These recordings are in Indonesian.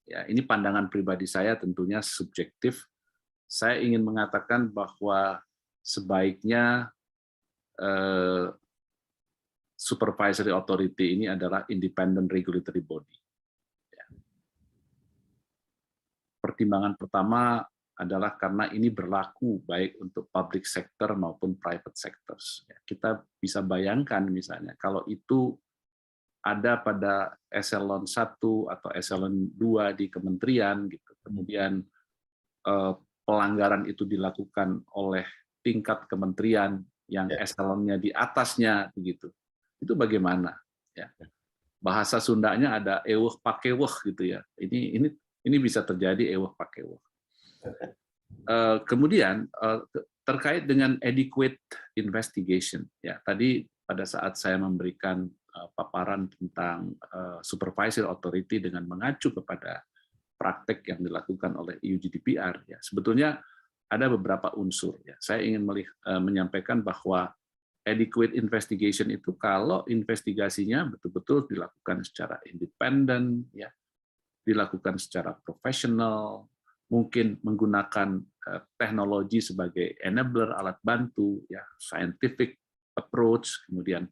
ya ini pandangan pribadi saya tentunya subjektif. Saya ingin mengatakan bahwa sebaiknya supervisory authority ini adalah independent regulatory body. Pertimbangan pertama adalah karena ini berlaku baik untuk public sector maupun private sectors. Kita bisa bayangkan misalnya kalau itu ada pada eselon 1 atau eselon 2 di kementerian, gitu. Kemudian pelanggaran itu dilakukan oleh tingkat kementerian yang eselonnya di atasnya, begitu. Itu bagaimana? Ya. Bahasa Sundanya ada eweh pakeweh gitu ya. Ini bisa terjadi eweh pakeweh. Kemudian terkait dengan adequate investigation, ya tadi pada saat saya memberikan paparan tentang supervisory authority dengan mengacu kepada praktek yang dilakukan oleh EU GDPR, ya sebetulnya ada beberapa unsur. Ya. Saya ingin menyampaikan bahwa adequate investigation itu kalau investigasinya betul-betul dilakukan secara independen, ya, dilakukan secara profesional, mungkin menggunakan teknologi sebagai enabler, alat bantu, ya, scientific approach, kemudian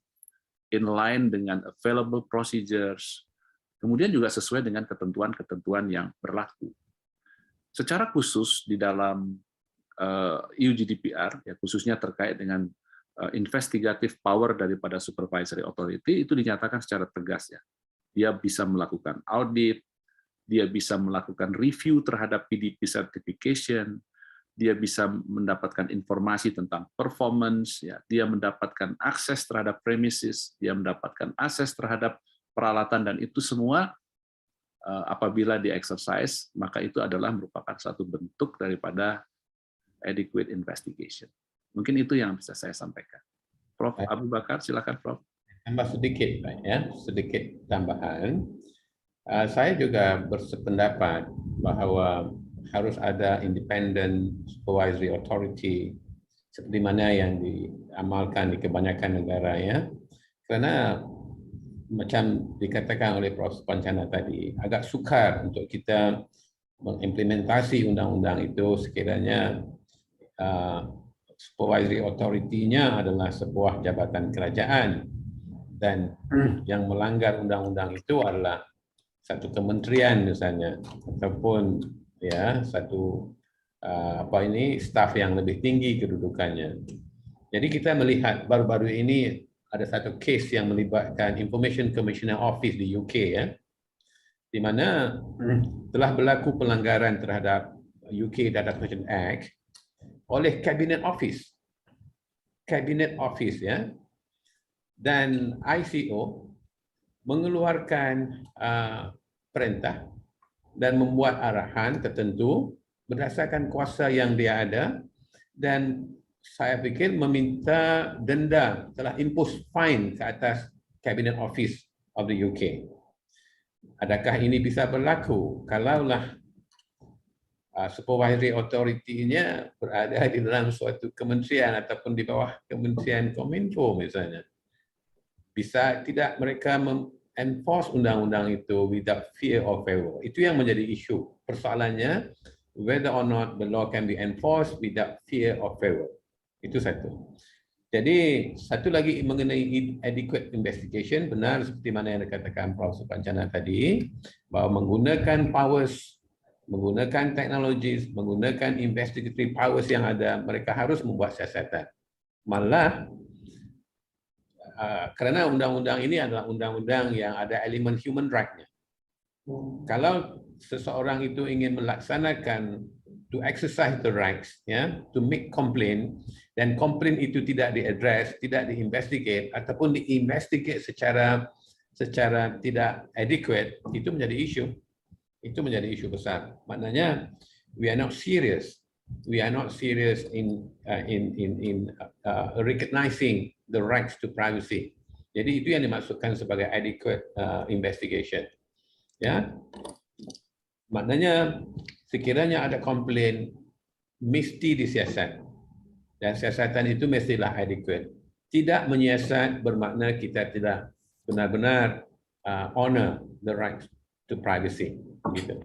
in line dengan available procedures, kemudian juga sesuai dengan ketentuan-ketentuan yang berlaku. Secara khusus di dalam EU GDPR, ya, khususnya terkait dengan investigative power daripada supervisory authority, itu dinyatakan secara tegas, ya. Dia bisa melakukan audit, dia bisa melakukan review terhadap PDP certification, dia bisa mendapatkan informasi tentang performance, ya, dia mendapatkan akses terhadap premises, dia mendapatkan akses terhadap peralatan, dan itu semua apabila di-exercise, maka itu adalah merupakan satu bentuk daripada adequate investigation. Mungkin itu yang bisa saya sampaikan. Prof. Abu Bakar, silakan Prof. Tambah sedikit, Pak, ya, sedikit tambahan. Saya juga bersependapat bahwa harus ada independent supervisory authority seperti mana yang diamalkan di kebanyakan negara, ya. Karena macam dikatakan oleh Prof. Pancana tadi, agak sukar untuk kita mengimplementasi undang-undang itu sekiranya supervisory authority-nya adalah sebuah jabatan kerajaan dan yang melanggar undang-undang itu adalah satu kementerian misalnya ataupun ya satu staf yang lebih tinggi kedudukannya. Jadi kita melihat baru-baru ini ada satu case yang melibatkan Information Commissioner Office di UK, ya, di mana telah berlaku pelanggaran terhadap UK Data Protection Act oleh Cabinet Office, ya, dan ICO mengeluarkan perintah dan membuat arahan tertentu berdasarkan kuasa yang dia ada, dan saya pikir meminta denda, telah impose fine ke atas Cabinet Office of the UK. Adakah ini bisa berlaku kalaulah supervisory authority-nya berada di dalam suatu kementerian ataupun di bawah Kementerian Kominfo misalnya? Bisa tidak mereka enforce undang-undang itu without fear of favor? Itu yang menjadi isu. Persoalannya, whether or not the law can be enforced without fear of favor. Itu satu. Jadi, satu lagi mengenai adequate investigation, benar seperti mana yang dikatakan Prof. Pancana tadi, bahwa menggunakan powers, menggunakan teknologi, menggunakan investigatory powers yang ada, mereka harus membuat siasatan. Malah, karena undang-undang ini adalah undang-undang yang ada elemen human right-nya. Kalau seseorang itu ingin melaksanakan to exercise the rights, ya, to make complaint, dan komplain itu tidak diaddress, tidak diinvestigate, ataupun diinvestigate secara tidak adequate, itu menjadi isu. Itu menjadi isu besar. Maknanya we are not serious. We are not serious in recognizing the rights to privacy. Jadi itu yang dimaksudkan sebagai adequate investigation. Ya, maknanya sekiranya ada komplain mesti disiasat, dan siasatan itu mestilah adequate. Tidak menyiasat bermakna kita tidak benar-benar honor the right to privacy. Gitu.